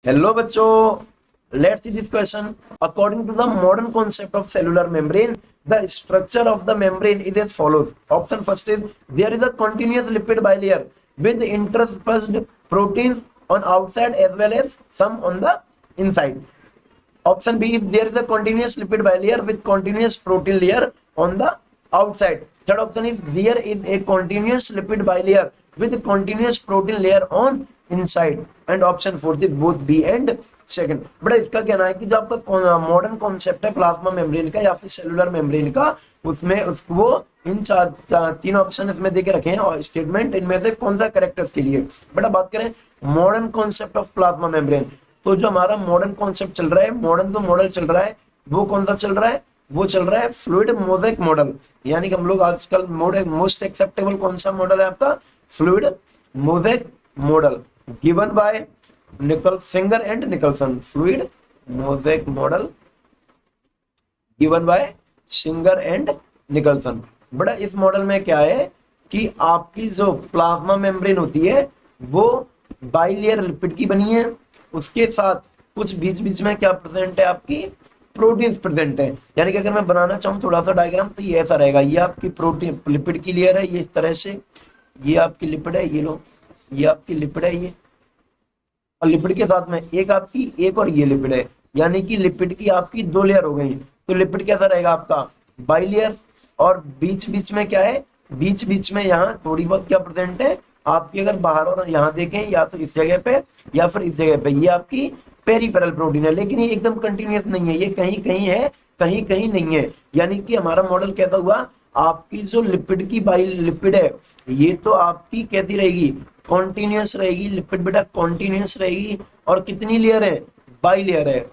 Hello बच्चों, let's see this question. According to the modern concept of cellular membrane, the structure of the membrane is as follows. Option first is there is a continuous lipid bilayer with interspersed proteins on outside as well as some on the inside. Option B is there is a continuous lipid bilayer with continuous protein layer on the outside. Third option is there is a continuous lipid bilayer with continuous protein layer on inside. And option fourth is both B and second. बड़ा इसका कहना है कि जो आपका modern concept है plasma membrane का या फिर सेलुलर मेम्ब्रेन का, उसमें उसको इन तीन ऑप्शन इसमें देके रखे हैं और स्टेटमेंट इनमें से कौन सा करेक्टर्स के लिए. बड़ा बात करें modern concept of plasma membrane, तो जो हमारा मॉडर्न कॉन्सेप्ट चल रहा है, मॉडर्न जो मॉडल चल रहा है वो कौन सा चल रहा है, वो चल रहा है फ्लूइड मोज़ेक मॉडल. यानी कि हम लोग आजकल मोस्ट एक्सेप्टेबल कौन सा मॉडल है आपका, fluid mosaic model given by singer and Nicolson. Fluid mosaic model given by singer and Nicolson. बड़ा इस मॉडल में क्या है कि आपकी जो प्लाज्मा मेम्ब्रेन होती है वो बाइलेयर लिपिड की बनी है, उसके साथ कुछ बीच बीच में क्या प्रेजेंट है, आपकी प्रोटीन्स प्रेजेंट है. यानी कि अगर मैं बनाना चाहूँ थोड़ा सा डायग्राम तो ये ऐसा रहेगा, ये आपकी प्रोटीन लिपिड की लेयर है, ये इस तरह से, ये आपकी लिपिड है, ये लो ये आपकी लिपिड है ये, और लिपिड के साथ में एक आपकी एक और ये लिपिड है. यानी कि लिपिड की आपकी दो लेयर हो गई. तो लिपिड कैसा रहेगा आपका, बाइलेयर, और बीच बीच में क्या है, बीच बीच में यहाँ थोड़ी बहुत क्या प्रेजेंट है आपकी, अगर बाहर और यहाँ देखें या तो इस जगह पे या फिर इस जगह पे, ये आपकी पेरिफेरल प्रोटीन है. लेकिन ये एकदम कंटिन्यूअस नहीं है, ये कहीं कहीं है कहीं कहीं नहीं है. यानी कि हमारा मॉडल कैसा हुआ, आपकी जो लिपिड की लिपिड है ये तो आपकी कैसी रहेगी, कॉन्टिन्यूअस रहेगी. लिपिड बेटा कॉन्टिन्यूअस रहेगी. और कितनी लेयर है, बाई लेयर है.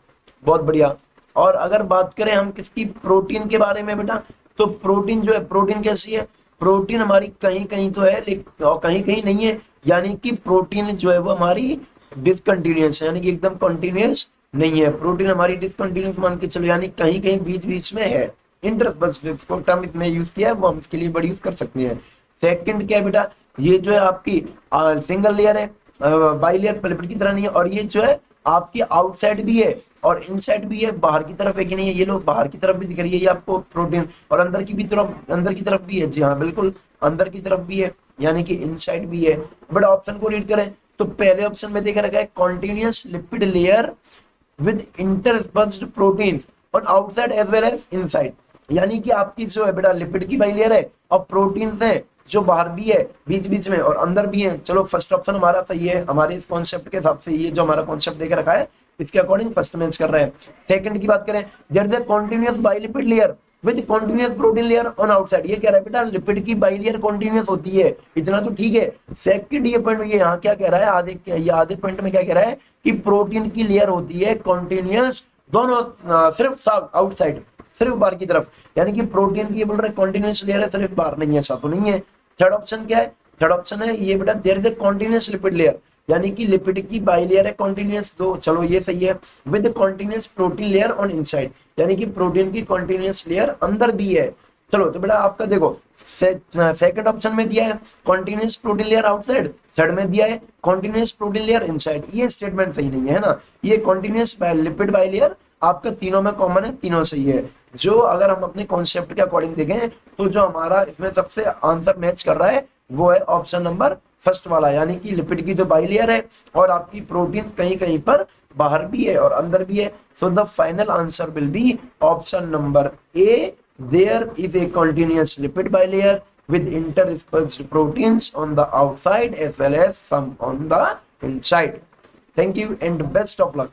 बहुत बढ़िया. और अगर बात करें हम किसकी, प्रोटीन के बारे में बेटा, तो प्रोटीन जो है, प्रोटीन कैसी है, प्रोटीन हमारी कहीं कहीं तो है लेकिन और कहीं कहीं नहीं है. यानी कि प्रोटीन जो है वो हमारी डिसकंटिन्यूअस है, यानी कि एकदम कंटिन्यूअस नहीं है. प्रोटीन हमारी डिसकंटिन्यूअस मान के चलो, यानी कहीं कहीं बीच बीच में है. इंटरस्पेस टर्म इसमें यूज किया है, वो हम इसके लिए बड़ी यूज कर सकते हैं. सेकंड क्या है बेटा, ये जो है आपकी सिंगल लेयर है, बाई लेयर लिपिड की तरह नहीं है. और ये जो है आपकी आउटसाइड भी है और इनसाइड भी है, बाहर की तरफ है कि नहीं है, ये लोग बाहर की तरफ भी दिख रही है ये आपको प्रोटीन, और अंदर की भी तरफ, अंदर की तरफ भी है. जी हाँ बिल्कुल, अंदर की तरफ भी है, यानी कि इनसाइड भी है. बट ऑप्शन को रीड करें तो पहले ऑप्शन में देखा रखा है continuous lipid layer with interspersed proteins on outside as well as inside. यानी कि आपकी जो है बेटा लिपिड की बाई लेयर है और प्रोटीन्स है जो बाहर भी है बीच बीच में और अंदर भी है. चलो फर्स्ट ऑप्शन हमारा सही है, हमारे इस कॉन्सेप्ट के हिसाब से ये जो हमारा कॉन्सेप्ट देके रखा है इसके अकॉर्डिंग फर्स्ट मैच कर रहा है. सेकंड की बात करें, there is a continuous bilipid layer with continuous protein layer on outside. ये कह रहा है बेटा लिपिड की बाई लेयर कंटीन्यूअस होती है, इतना तो ठीक है. सेकंड ये पॉइंट ये यहाँ क्या कह रहा है, आधे पॉइंट में क्या कह रहा है कि प्रोटीन की लेयर होती है कंटिन्यूअस, दोनों सिर्फ आउटसाइड, सिर्फ बाहर की तरफ. यानी कि प्रोटीन की ये बोल रहे हैं कंटिन्यूअस लेयर है, सिर्फ बाहर नहीं है, ऐसा तो नहीं है. थर्ड ऑप्शन क्या है, थर्ड ऑप्शन है ये बेटा there is a continuous lipid layer, यानी कि लिपिड की बाई लेयर है कंटीन्यूअस. दो चलो ये सही है. With continuous protein layer on inside, यानी कि प्रोटीन की कंटीन्यूअस लेयर अंदर भी है. चलो तो बेटा आपका देखो सेकंड ऑप्शन में दिया है continuous protein layer outside, third में दिया है कंटीन्यूअस प्रोटीन लेयर इनसाइड. ये स्टेटमेंट सही नहीं है ना. ये कंटीन्यूअस लिपिड बाई लेयर आपका तीनों में कॉमन है, तीनों सही है. जो अगर हम अपने कॉन्सेप्ट के अकॉर्डिंग देखें तो जो हमारा इसमें सबसे आंसर मैच कर रहा है वो है ऑप्शन नंबर फर्स्ट वाला, यानी कि लिपिड की जो बाई लेयर है और आपकी प्रोटीन कहीं कहीं पर बाहर भी है और अंदर भी है. So the final answer will be option number A, there is a continuous lipid bilayer with interspersed proteins on the outside as well as some on the inside. Thank you and best of luck.